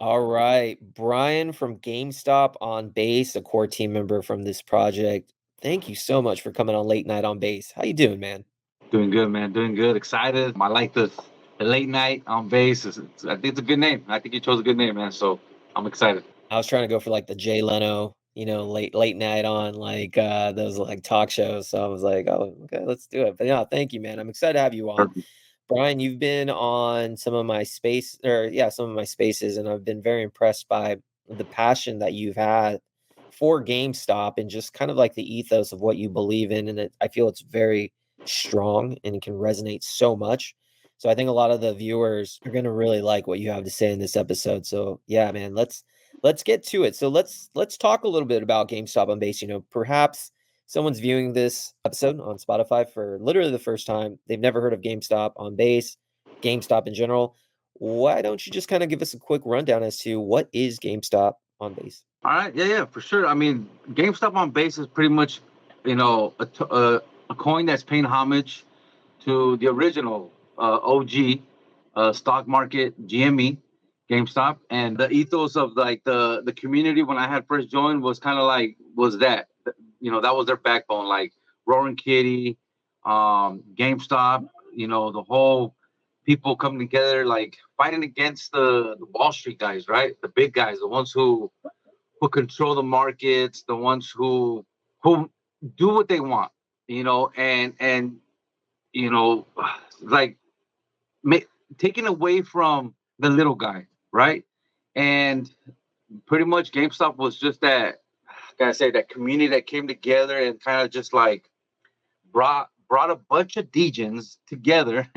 All right, Brian from GameStop on base, a core team member from this project. Thank you so much for coming on Late Night on Base. How you doing, man? Doing good, man. Doing good. Excited. I like the late night on base. I think it's a good name. I think you chose a good name, man. So I'm excited. I was trying to go for like the Jay Leno, late night on like those like talk shows. So I was like, oh, okay, let's do it. But yeah, thank you, man. I'm excited to have you on. Perfect. Brian, you've been on some of my spaces, and I've been very impressed by the passion that you've had for GameStop and just kind of like the ethos of what you believe in. And I feel it's very strong and it can resonate so much. So I think a lot of the viewers are going to really like what you have to say in this episode. So yeah, man, let's get to it. So let's talk a little bit about GameStop on base. Perhaps someone's viewing this episode on Spotify for literally the first time. They've never heard of GameStop on base, GameStop in general. Why don't you just kind of give us a quick rundown as to what is GameStop on base? All right. Yeah, yeah, for sure. I mean, GameStop on base is pretty much, a coin that's paying homage to the original OG stock market GME, GameStop, and the ethos of like the community when I had first joined was kind of like was that that was their backbone, like Roaring Kitty, GameStop, the whole people coming together, like fighting against the Wall Street guys, right? The big guys, the ones who control the markets, the ones who do what they want, and you know, like ma- taking away from the little guy, right? And pretty much GameStop was just that, gotta say, that community that came together and kind of just like brought a bunch of degens together,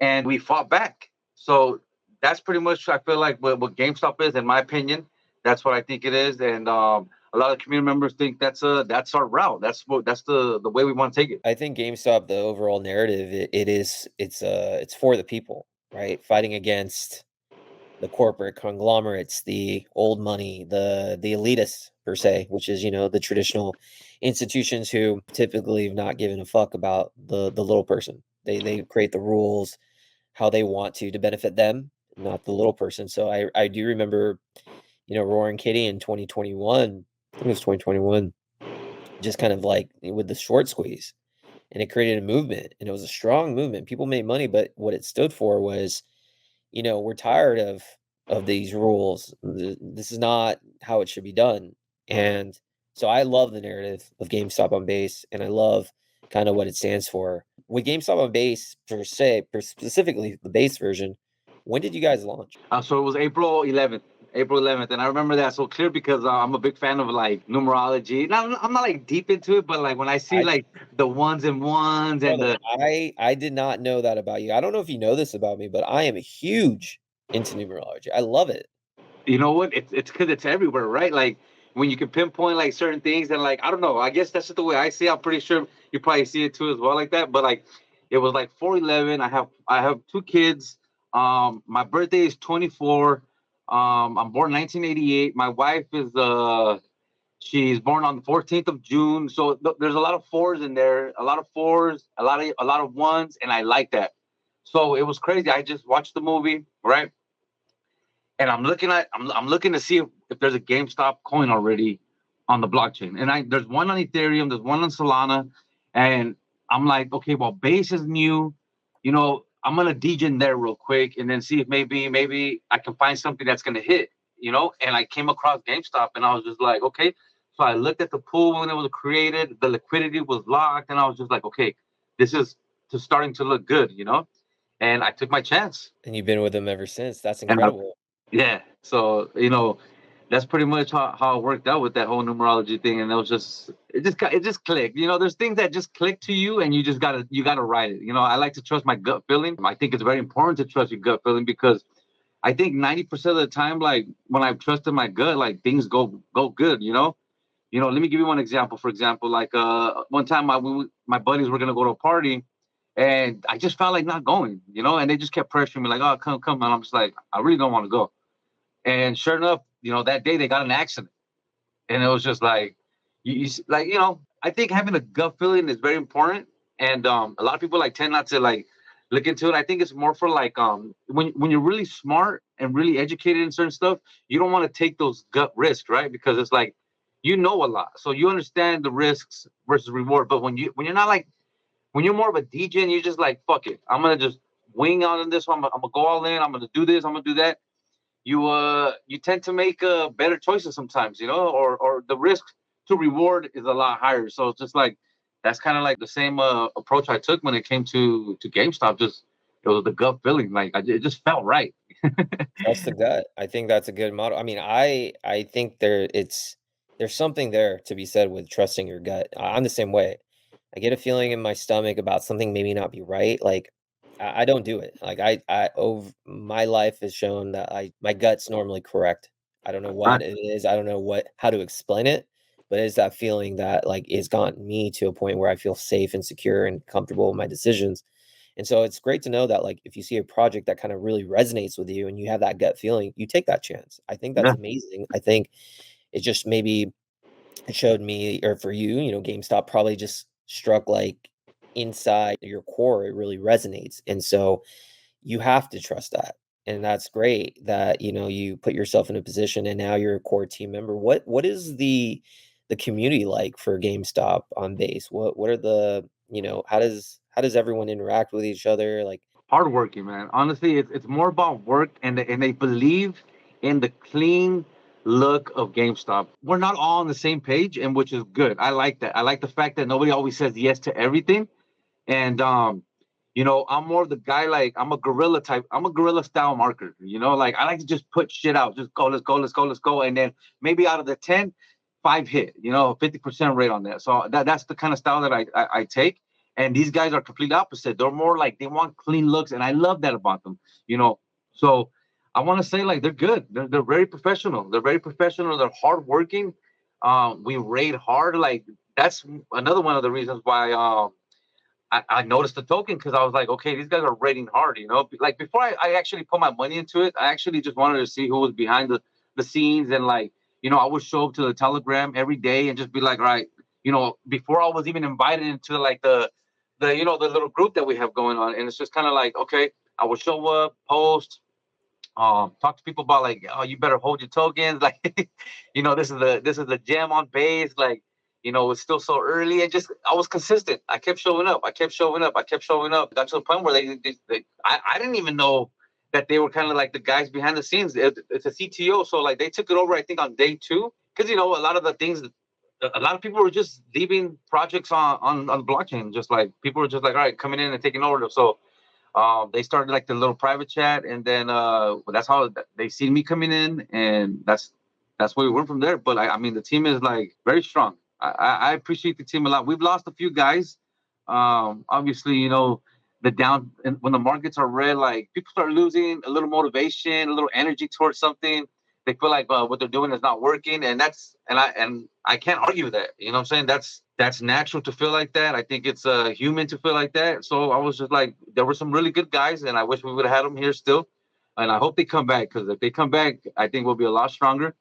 and we fought back. So that's pretty much I feel like what GameStop is, in my opinion. That's what I think it is, and a lot of community members think that's our route. That's the way we want to take it. I think GameStop, the overall narrative, it's for the people, right? Fighting against the corporate conglomerates, the old money, the elitists per se, which is the traditional institutions who typically have not given a fuck about the little person. They create the rules how they want to benefit them, not the little person. So I do remember Roaring Kitty in 2021. I think it was 2021, just kind of like with the short squeeze, and it created a movement, and it was a strong movement. People made money, but what it stood for was we're tired of these rules. This is not how it should be done. And so I love the narrative of GameStop on base, and I love kind of what it stands for. With GameStop on base per se, specifically the base version, when did you guys launch? So it was April 11th. April 11th, and I remember that so clear because I'm a big fan of like numerology. Now I'm not like deep into it, but like when I see I like the ones and ones and brother, the I did not know that about you. I don't know if you know this about me, but I am huge into numerology. I love it. you know what, it's because it's everywhere, right? Like when you can pinpoint like certain things, and like I don't know, I guess that's just the way I see it. I'm pretty sure you probably see it too as well, like that. But like it was like 411. I have two kids. My birthday is 24. I'm born 1988. My wife is she's born on the 14th of June. So there's a lot of fours in there, a lot of fours, a lot of ones, and I like that. So it was crazy. I just watched the movie, right? And I'm looking to see if there's a GameStop coin already on the blockchain. And there's one on Ethereum, there's one on Solana, and I'm like, okay, well, base is new, I'm gonna degen there real quick and then see if maybe I can find something that's gonna hit, And I came across GameStop and I was just like, okay. So I looked at the pool when it was created, the liquidity was locked, and I was just like, okay, this is just starting to look good. And I took my chance. And you've been with them ever since. That's And incredible. yeah. So, that's pretty much how it worked out with that whole numerology thing. And it just clicked. There's things that just click to you and you gotta write it. I like to trust my gut feeling. I think it's very important to trust your gut feeling because I think 90% of the time, like when I've trusted my gut, like things go good. Let me give you one example. For example, like one time my buddies were gonna go to a party and I just felt like not going, and they just kept pressuring me like, oh, come. And I'm just like, I really don't want to go. And sure enough, that day they got in an accident, and it was just like, I think having a gut feeling is very important. And a lot of people like tend not to like look into it. I think it's more for like when you're really smart and really educated in certain stuff, you don't want to take those gut risks, right? Because it's like you know a lot, so you understand the risks versus reward. But when you're not like when you're more of a DJ and you're just like fuck it, I'm gonna just wing out on this one. I'm gonna go all in. I'm gonna do this. I'm gonna do that. You tend to make better choices sometimes, or the risk to reward is a lot higher. So it's just like that's kind of like the same approach I took when it came to GameStop. Just it was the gut feeling, like it just felt right. Trust the gut. I think that's a good model. I mean, I think there's something there to be said with trusting your gut. I'm the same way. I get a feeling in my stomach about something maybe not be right. Like I don't do it. Like I over my life has shown that my gut's normally correct. I don't know what Right. it is. I don't know how to explain it, but it's that feeling that like it's gotten me to a point where I feel safe and secure and comfortable with my decisions. And so it's great to know that like if you see a project that kind of really resonates with you and you have that gut feeling, you take that chance. I think that's Yeah. amazing. I think it just maybe it showed me or for you, GameStop probably just struck like inside your core, it really resonates. And so you have to trust that. And that's great that, you put yourself in a position and now you're a core team member. What is the community like for GameStop on base? What are how does everyone interact with each other? Like, Hardworking, man. Honestly, it's more about work, and they believe in the clean look of GameStop. We're not all on the same page, and which is good. I like that. I like the fact that nobody always says yes to everything. And I'm more of the guy, like I'm a guerrilla type. I'm a guerrilla style marketer. Like I like to just put shit out, just go, let's go, let's go, let's go, and then maybe out of the 10, 5 hit. 50% rate on that. So that's the kind of style that I take. And these guys are completely opposite. They're more like they want clean looks, and I love that about them. You know, so I want to say like they're good. They're very professional. They're very professional. They're hardworking. We rate hard. Like that's another one of the reasons why. I noticed the token because I was like, okay, these guys are rating hard, Like before I actually put my money into it, I actually just wanted to see who was behind the scenes and like, I would show up to the Telegram every day and just be like, all right, before I was even invited into like the little group that we have going on. And it's just kind of like, okay, I would show up, post, talk to people about like, oh, you better hold your tokens. Like, this is the gem on base. Like, it's still so early. And just I was consistent. I kept showing up. I kept showing up. I kept showing up. Got to the point where I didn't even know that they were kind of like the guys behind the scenes. It's a CTO, so like they took it over. I think on day two, because a lot of the things. A lot of people were just leaving projects on blockchain. Just like people were just like, all right, coming in and taking over. So they started like the little private chat, and then that's how they seen me coming in, and that's where we went from there. But I mean, the team is like very strong. I appreciate the team a lot. We've lost a few guys. Obviously, the down and when the markets are red, like people start losing a little motivation, a little energy towards something. They feel like what they're doing is not working, and I can't argue that. You know what I'm saying? That's natural to feel like that. I think it's human to feel like that. So I was just like, there were some really good guys, and I wish we would have had them here still. And I hope they come back because if they come back, I think we'll be a lot stronger.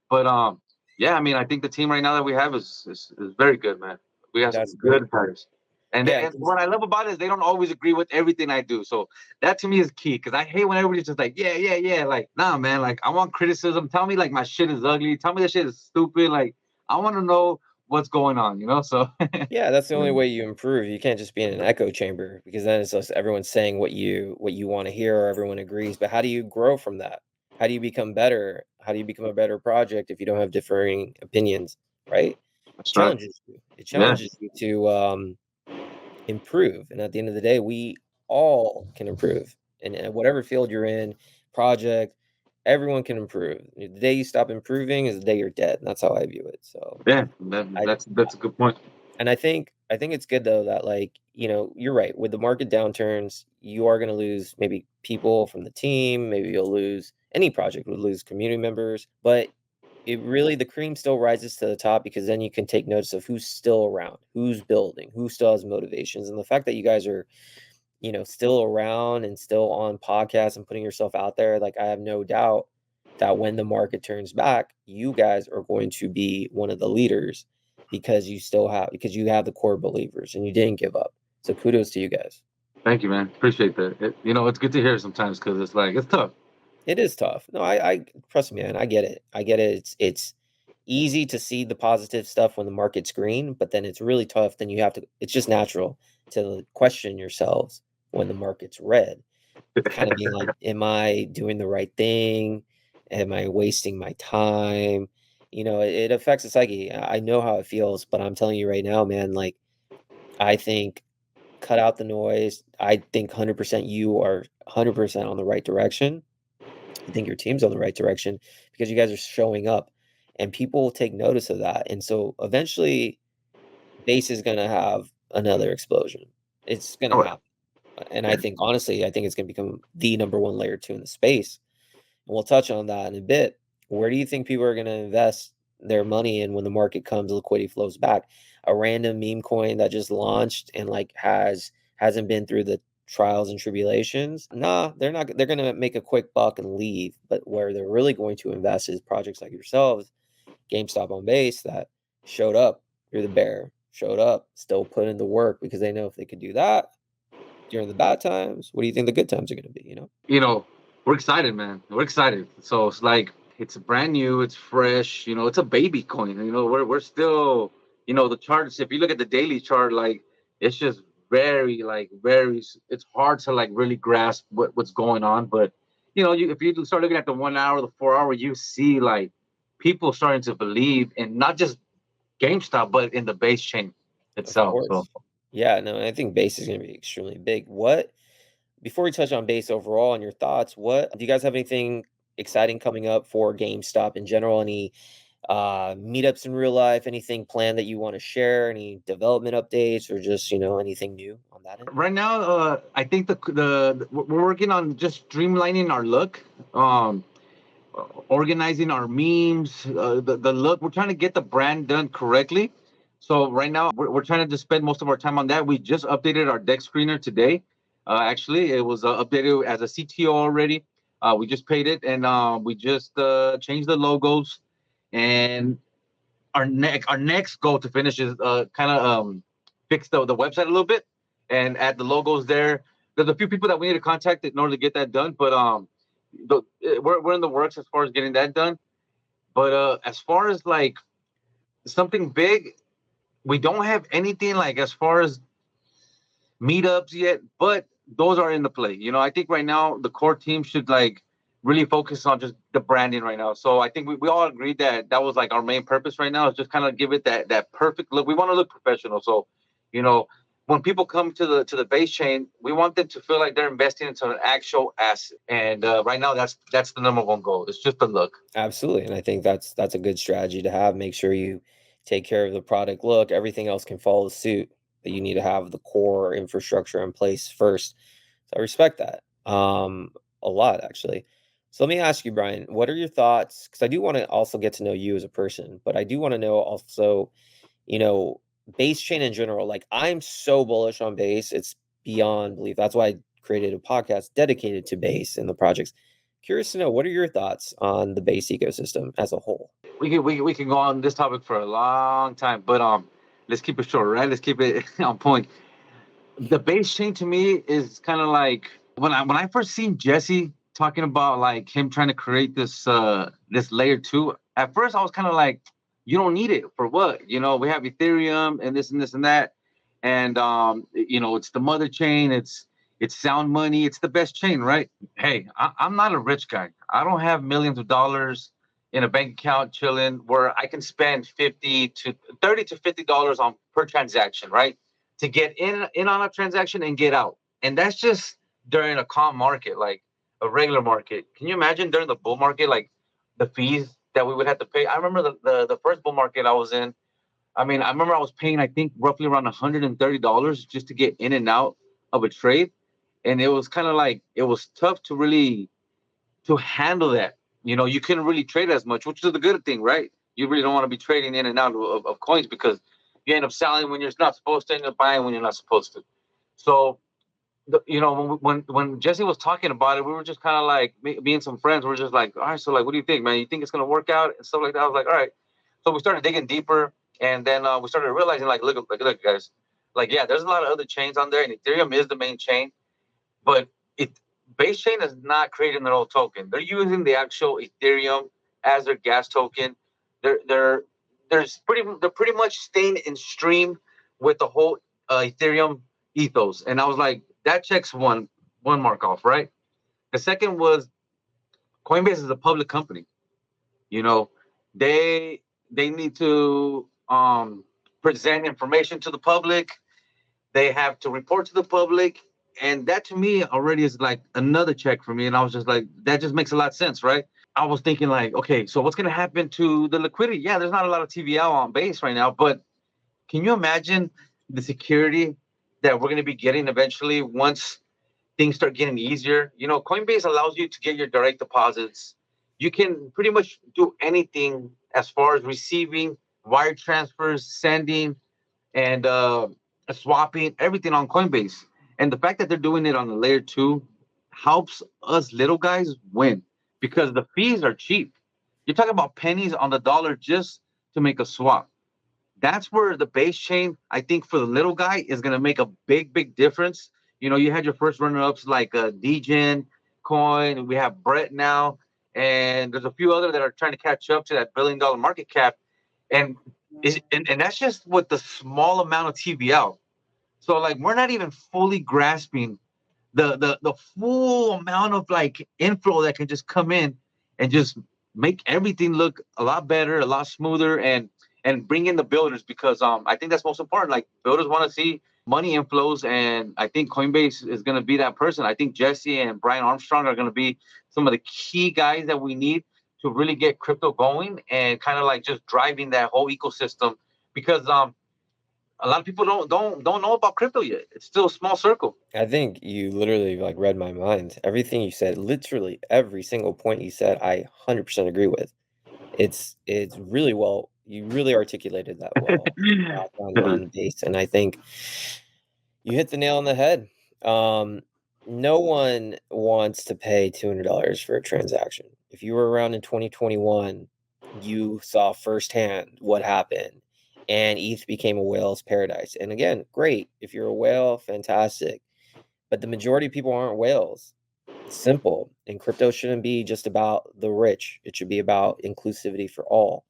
But yeah, I mean, I think the team right now that we have is very good, man. We have some that's great. good players. And, Yeah, and what I love about it is they don't always agree with everything I do. So that to me is key because I hate when everybody's just like, yeah, yeah, yeah. Like, nah, man. Like, I want criticism. Tell me like my shit is ugly. Tell me that shit is stupid. Like, I want to know what's going on. So yeah, that's the only way you improve. You can't just be in an echo chamber because then it's just everyone saying what you want to hear or everyone agrees. But how do you grow from that? How do you become better? How do you become a better project if you don't have differing opinions, right? It that's right. challenges you. It Yeah. challenges you to improve. And at the end of the day, we all can improve. And whatever field you're in, project, everyone can improve. The day you stop improving is the day you're dead. And that's how I view it. So Yeah. I That's a good point. and I think it's good though that like, you're right. With the market downturns, you are gonna lose maybe people from the team, maybe you'll lose any project would lose community members, but it really the cream still rises to the top because then you can take notice of who's still around, who's building, who still has motivations. And the fact that you guys are, still around and still on podcasts and putting yourself out there, like I have no doubt that when the market turns back, you guys are going to be one of the leaders because you have the core believers and you didn't give up. So kudos to you guys. Thank you, man. Appreciate that. It's good to hear sometimes because it's like it's tough. It is tough. No, I trust me, man. I get it. I get it. It's easy to see the positive stuff when the market's green, but then it's really tough. Then you have to. It's just natural to question yourselves when the market's red. Kind of being like, am I doing the right thing? Am I wasting my time? It affects the psyche. I know how it feels, but I'm telling you right now, man, like I think cut out the noise. I think 100% you are 100% on the right direction. I think your team's on the right direction because you guys are showing up and people will take notice of that. And so eventually base is going to have another explosion. It's going to Oh, happen. And I yeah. think honestly, I think it's going to become the number one layer two in the space. And we'll touch on that in a bit. Where do you think people are going to invest their money in when the market comes, liquidity flows back? A random meme coin that just launched and like hasn't been through the trials and tribulations. Nah, they're not. They're going to make a quick buck and leave. But where they're really going to invest is projects like yourselves, GameStop on base that showed up. You're the bear. Showed up, still put in the work because they know if they could do that during the bad times, what do you think the good times are going to be? you know, we're excited, man. We're excited. So it's like it's brand new, it's fresh. It's a baby coin. We're still, the charts. If you look at the daily chart, like it's just very, like very. It's hard to like really grasp what's going on. But if you start looking at the 1 hour, the 4 hour, you see like people starting to believe in not just GameStop, but in the base chain Of itself. So course. Yeah, no, I think base is going to be extremely big. What Before we touch on base overall and your thoughts, what do you guys have anything exciting coming up for GameStop in general? Any meetups in real life? Anything planned that you want to share? Any development updates or just anything new on that end? right now, I think we're working on just streamlining our look, um, organizing our memes, the look. We're trying to get the brand done correctly. So right now, we're trying to just spend most of our time on that. We just updated our deck screener today. Actually, it was updated as a CTO already. We just paid it, and we just changed the logos. And our next goal to finish is kind of fix the website a little bit and add the logos there. There's a few people that we need to contact in order to get that done, but we're in the works as far as getting that done. But as far as like something big, we don't have anything like as far as meetups yet, but those are in the play. I think right now the core team should like really focus on just the branding right now. So I think we all agreed that that was like our main purpose right now is just kind of give it that perfect look. We want to look professional. So, you know, when people come to the base chain, we want them to feel like they're investing into an actual asset. And right now, that's the number one goal. It's just the look. Absolutely, and I think that's a good strategy to have. Make sure you take care of the product look. Everything else can follow suit, but you need to have the core infrastructure in place first. So I respect that a lot, actually. So let me ask you, Brian, what are your thoughts? Because I do want to also get to know you as a person, but I do want to know also, you know, base chain in general. Like I'm so bullish on base, it's beyond belief. That's why I created a podcast dedicated to base and the projects. Curious to know, what are your thoughts on the base ecosystem as a whole? We can go on this topic for a long time, but let's keep it short, right? Let's keep it on point. The base chain to me is kind of like when I first seen Jesse talking about like him trying to create this layer two. At first, I was kind of like, you don't need it for what? We have Ethereum and this and this and that, and it's the mother chain. It's sound money. It's the best chain, right? Hey, I'm not a rich guy. I don't have millions of dollars in a bank account chilling where I can spend 50 to 30 to $50 on per transaction, right? To get in on a transaction and get out. And that's just during a calm market, like a regular market. Can you imagine during the bull market, like the fees that we would have to pay? I remember the first bull market I was in. I mean, I remember I was paying, I think, roughly around $130 just to get in and out of a trade. And it was kind of like, it was tough to really to handle that. You couldn't really trade as much, which is a good thing, right? You really don't want to be trading in and out of coins because you end up selling when you're not supposed to, end up buying when you're not supposed to. So, when Jesse was talking about it, we were just kind of like me and some friends were just like, all right, so like, what do you think, man? You think it's gonna work out and stuff like that? I was like, all right. So we started digging deeper, and then we started realizing, like, look, guys, Like, yeah, there's a lot of other chains on there, and Ethereum is the main chain, but it base chain is not creating their own token. They're using the actual Ethereum as their gas token. They're they're pretty much staying in stream with the whole Ethereum ethos. And I was like, that checks one mark off, right? The second was Coinbase is a public company. You know, they they need to present information to the public. They have to report to the public, and that to me already is like another check for me. And I was just like, that just makes a lot of sense, right? I was thinking like, okay, so what's going to happen to the liquidity? Yeah, there's not a lot of TVL on base right now, but can you imagine the security that we're going to be getting eventually once things start getting easier? You know, Coinbase allows you to get your direct deposits. You can pretty much do anything as far as receiving, wire transfers, sending, and swapping, everything on Coinbase. And the fact that they're doing it on the layer two helps us little guys win because the fees are cheap. You're talking about pennies on the dollar just to make a swap. That's where the base chain, I think, for the little guy is going to make a big difference. You know, you had your first runner ups like Degen Coin. We have Brett now, and there's a few other that are trying to catch up to that $1 billion market cap. And and that's just with the small amount of TVL. So like we're not even fully grasping the full amount of like inflow that can just come in and just make everything look a lot better, a lot smoother, and bring in the builders because I think that's most important. Like builders want to see money inflows, and I think Coinbase is going to be that person. I think Jesse and Brian Armstrong are going to be some of the key guys that we need to really get crypto going and kind of like just driving that whole ecosystem because a lot of people don't know about crypto yet. It's still a small circle. I think you literally like read my mind. Everything you said, literally every single point you said, I 100% agree with. It's really well, you really articulated that well on base, and I think you hit the nail on the head. Um, no one wants to pay $200 for a transaction. If you were around in 2021, you saw firsthand what happened, and ETH became a whale's paradise. And again, great. If you're a whale, fantastic. But the majority of people aren't whales. It's simple. And crypto shouldn't be just about the rich. It should be about inclusivity for all.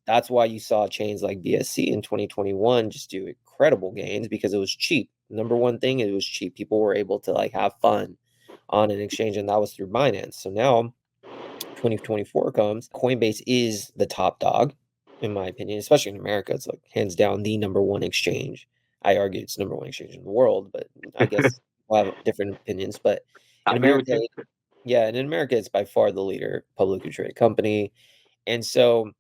That's why you saw chains like BSC in 2021 just do incredible gains because it was cheap. Number one thing, it was cheap. People were able to like have fun on an exchange, and that was through Binance. So now 2024 comes, Coinbase is the top dog, in my opinion, especially in America. It's like hands down the number one exchange. I argue it's number one exchange in the world, but I guess we'll have different opinions. But I in agree with America, you. yeah, and in America, it's by far the leader, publicly traded company. And so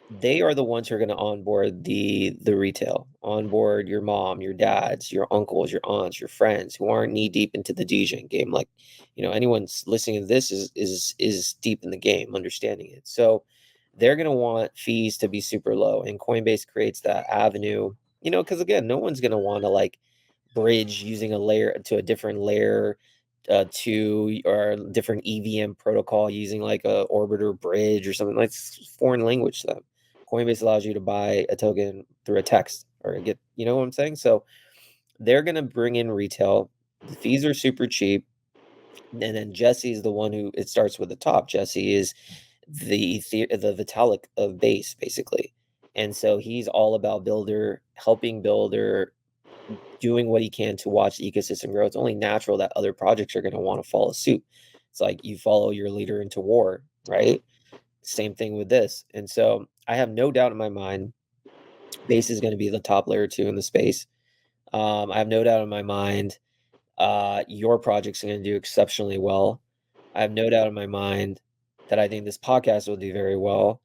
they are the ones who are going to onboard the retail, onboard your mom, your dads, your uncles, your aunts, your friends who aren't knee deep into the DJing game. Like, you know, anyone's listening to this is deep in the game, understanding it. So they're going to want fees to be super low, and Coinbase creates that avenue. You know, because again, no one's going to want to like bridge using a layer to a different layer to or different EVM protocol using like a orbiter bridge or something like foreign language to them. Coinbase allows you to buy a token through a text or get, you know what I'm saying? So they're going to bring in retail. The fees are super cheap. And then Jesse is the one who it starts with the top. Jesse is the Vitalik of base, basically. And so he's all about builder, helping builder, doing what he can to watch the ecosystem grow. It's only natural that other projects are going to want to follow suit. It's like you follow your leader into war, right? Same thing with this. And so I have no doubt in my mind, base is going to be the top layer two in the space. I have no doubt in my mind, your project's going to do exceptionally well. I have no doubt in my mind that I think this podcast will do very well.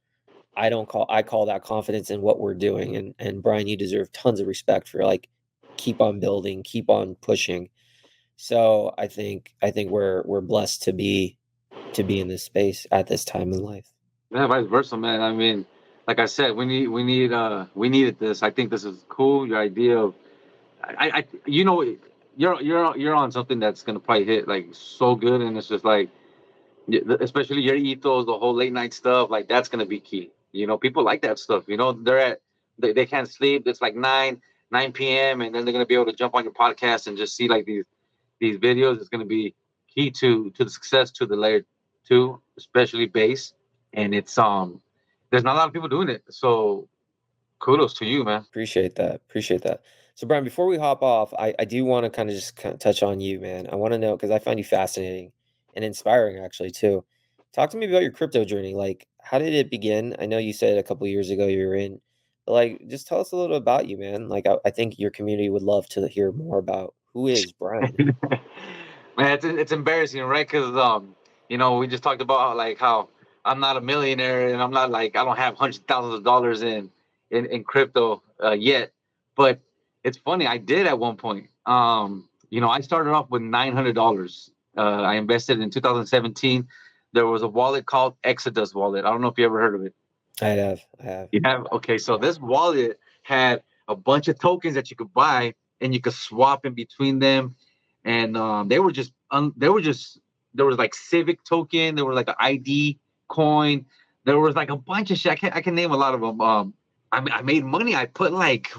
I call that confidence in what we're doing. And Brian, you deserve tons of respect for like keep on building, keep on pushing. So I think we're blessed to be in this space at this time in life. Yeah, vice versa, man. I mean, like I said, we needed this. I think this is cool. Your idea of I you know you're on something that's gonna probably hit like so good, and it's just like especially your ethos, the whole late night stuff, like that's gonna be key. You know, people like that stuff. You know, they can't sleep. It's like 9, 9 p.m. and then they're gonna be able to jump on your podcast and just see like these videos. It's gonna be key to the success to the layer two, especially base. And it's there's not a lot of people doing it. So kudos to you, man. Appreciate that. Appreciate that. So, Brian, before we hop off, I do want to kind of just kind of touch on you, man. I want to know because I find you fascinating and inspiring, actually, too. Talk to me about your crypto journey. Like, how did it begin? I know you said a couple years ago you were in, but like, just tell us a little about you, man. Like, I think your community would love to hear more about who is Brian. Man, it's embarrassing, right? Because we just talked about like how I'm not a millionaire and I'm not like I don't have hundreds of thousands of dollars in crypto yet. But it's funny, I did at one point. I started off with $900. I invested in 2017. There was a wallet called Exodus Wallet. I don't know if you ever heard of it. I have. I have. You have? Okay, so this wallet had a bunch of tokens that you could buy and you could swap in between them. And there was like Civic token, there was like an ID coin, there was like a bunch of shit. I can name a lot of them. I made money. I put like,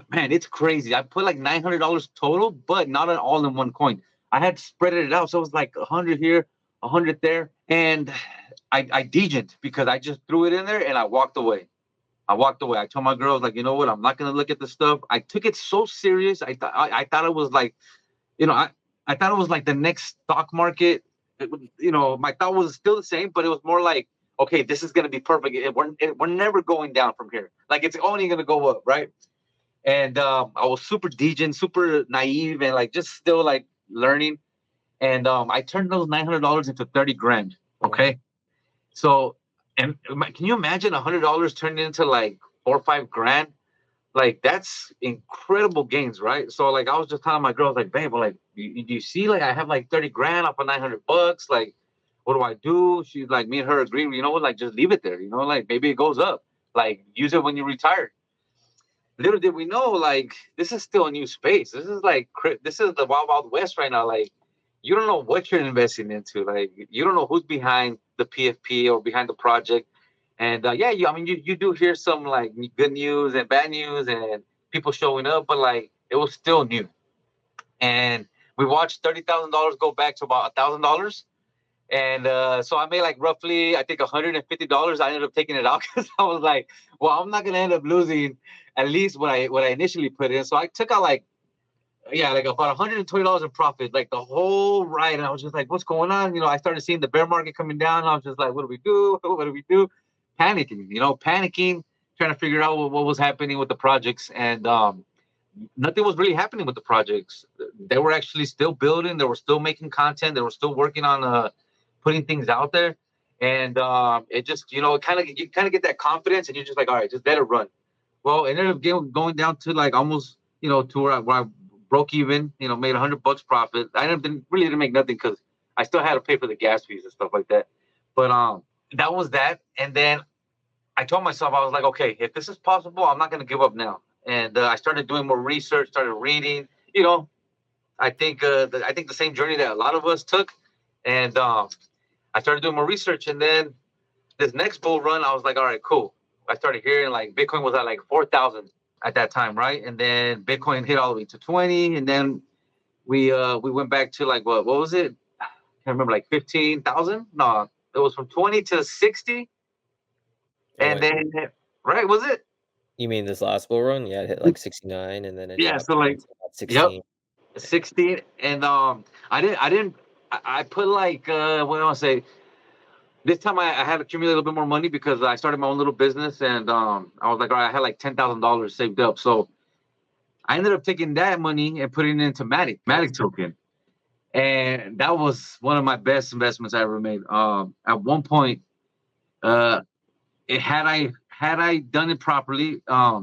man, it's crazy. I put like $900 total, but not all in one coin. I had spread it out, so it was like 100 here, 100 there, and I degened because I just threw it in there and I walked away. I told my girls, like, you know what? I'm not gonna look at the stuff. I took it so serious. I thought it was like, I thought it was like the next stock market. My thought was still the same, but it was more like, okay, this is gonna be perfect. We're never going down from here. Like it's only gonna go up, right? And I was super degen, super naive, and like just still like learning. And I turned those $900 into 30 grand. Okay. So, and can you imagine $100 turning into like 4 or 5 grand? Like that's incredible gains, right? So, like, I was just telling my girls, like, babe, well, like, do you see, like, I have like 30 grand off of $900. Like, what do I do? She's like, me and her agree, you know what? Like, just leave it there. Like maybe it goes up. Like, use it when you retire. Little did we know, like, this is still a new space. This is the wild, wild west right now. Like, you don't know what you're investing into. Like, you don't know who's behind the PFP or behind the project. And you do hear some like good news and bad news and people showing up, but like it was still new. And we watched $30,000 go back to about $1,000. And so I made like roughly, I think $150. I ended up taking it out because I was like, well, I'm not gonna end up losing at least what I initially put in. So I took out like about $120 in profit, like the whole ride. And I was just like, what's going on? I started seeing the bear market coming down. And I was just like, what do we do? What do we do? Panicking, trying to figure out what was happening with the projects. And nothing was really happening with the projects. They were actually still building. They were still making content. They were still working on putting things out there. And it just, you kind of get that confidence and you're just like, all right, just let it run. Well, it ended up going down to like almost, to where I broke even, made $100 profit. I didn't make nothing because I still had to pay for the gas fees and stuff like that. But that was that. And then I told myself, I was like, okay, if this is possible, I'm not going to give up now. And I started doing more research, started reading, I think the same journey that a lot of us took. And I started doing more research. And then this next bull run, I was like, all right, cool. I started hearing like Bitcoin was at like 4,000 at that time, right? And then Bitcoin hit all the way to 20. And then we went back to like, what was it? I can't remember, like 15,000? No, it was from 20 to 60. And then, right, was it? You mean this last bull run? Yeah, it hit like 69 and then it dropped So like, to about 16. yep, 16. And I put like, what do I want to say? This time I had accumulated a little bit more money because I started my own little business. And I was like, all right, I had like $10,000 saved up. So I ended up taking that money and putting it into Matic token. And that was one of my best investments I ever made. At one point, had I done it properly, I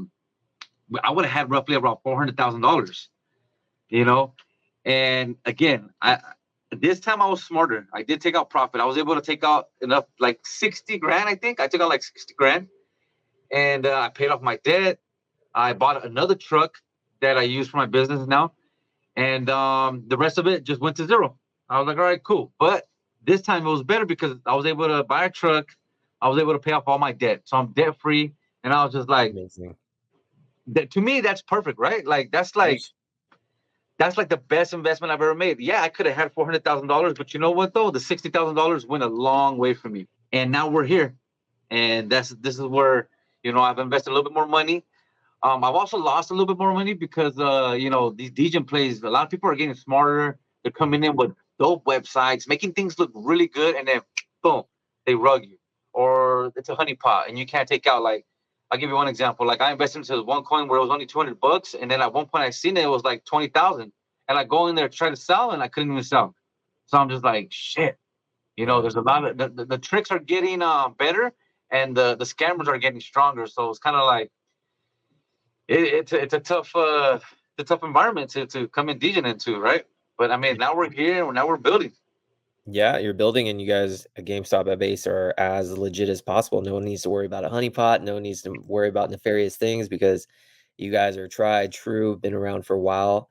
would have had roughly around $400,000. And again, this time I was smarter. I did take out profit. I was able to take out enough, like 60 grand. I think I took out like 60 grand, and I paid off my debt. I bought another truck that I use for my business now, and the rest of it just went to zero. I was like, all right, cool. But this time it was better because I was able to buy a truck. I was able to pay off all my debt. So I'm debt free. And I was just like, Amazing. that to me that's perfect, right? Like Yes. that's like the best investment I've ever made. Yeah, I could have had $400,000, but you know what though? The $60,000 went a long way for me, and now we're here, and this is where I've invested a little bit more money. I've also lost a little bit more money because these Degen plays. A lot of people are getting smarter. They're coming in with dope websites, making things look really good, and then boom, they rug you, or it's a honeypot, and you can't take out. Like, I'll give you one example. Like, I invested into one coin where it was only $200, and then at one point I seen it was like 20,000, and I go in there to try to sell, and I couldn't even sell. So I'm just like, shit. Yeah. There's a lot of the tricks are getting better, and the scammers are getting stronger. So it's kind of like it's a tough environment to come indigent into, right? But I mean, now we're here, now we're building. Yeah, you're building, and you guys at GameStop at base are as legit as possible. No one needs to worry about a honeypot. No one needs to worry about nefarious things because you guys are tried, true, been around for a while.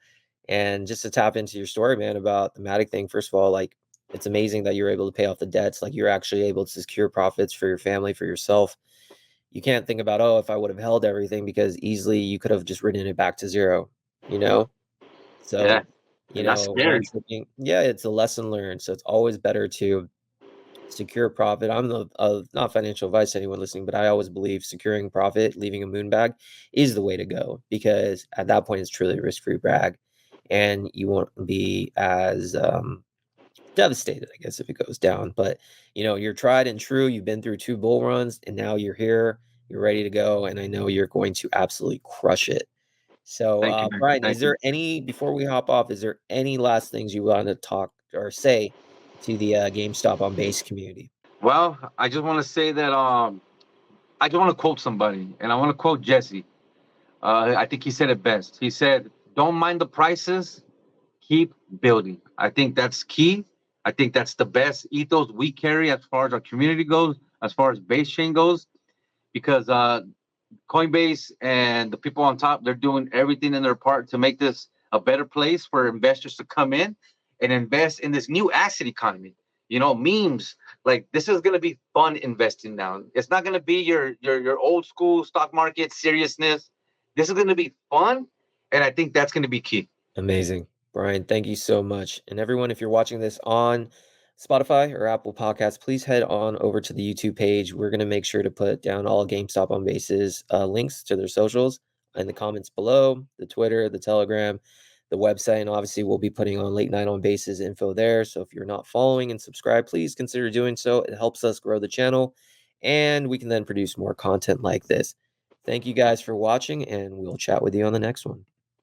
And just to tap into your story, man, about the Matic thing, first of all, like it's amazing that you're able to pay off the debts. Like you're actually able to secure profits for your family, for yourself. You can't think about, oh, if I would have held everything, because easily you could have just written it back to zero, you know? Yeah, So, and that's scary. once again, yeah, it's a lesson learned. So it's always better to secure profit. I'm not financial advice to anyone listening, but I always believe securing profit, leaving a moon bag is the way to go, because at that point it's truly a risk-free brag, and you won't be as devastated, I guess, if it goes down. But you're tried and true. You've been through two bull runs, and now you're here. You're ready to go, and I know you're going to absolutely crush it. So, Thank you, man. Brian, Thank you. before we hop off, is there any last things you want to talk or say to the GameStop on base community? Well, I just want to say that I just want to quote somebody, and I want to quote Jesse. I think he said it best. He said, "Don't mind the prices, keep building." I think that's key. I think that's the best ethos we carry as far as our community goes, as far as base chain goes, because Coinbase and the people on top, they're doing everything in their part to make this a better place for investors to come in and invest in this new asset economy. Memes, like, this is going to be fun investing now. It's not going to be your old school stock market seriousness. This is going to be fun, and I think that's going to be key. Amazing. Brian, thank you so much. And everyone, if you're watching this on Spotify or Apple Podcasts, please head on over to the YouTube page. We're going to make sure to put down all GameStop on Bases links to their socials in the comments below, the Twitter, the Telegram, the website, and obviously we'll be putting on Late Night on Bases info there. So if you're not following and subscribe, please consider doing so. It helps us grow the channel, and we can then produce more content like this. Thank you guys for watching, and we'll chat with you on the next one.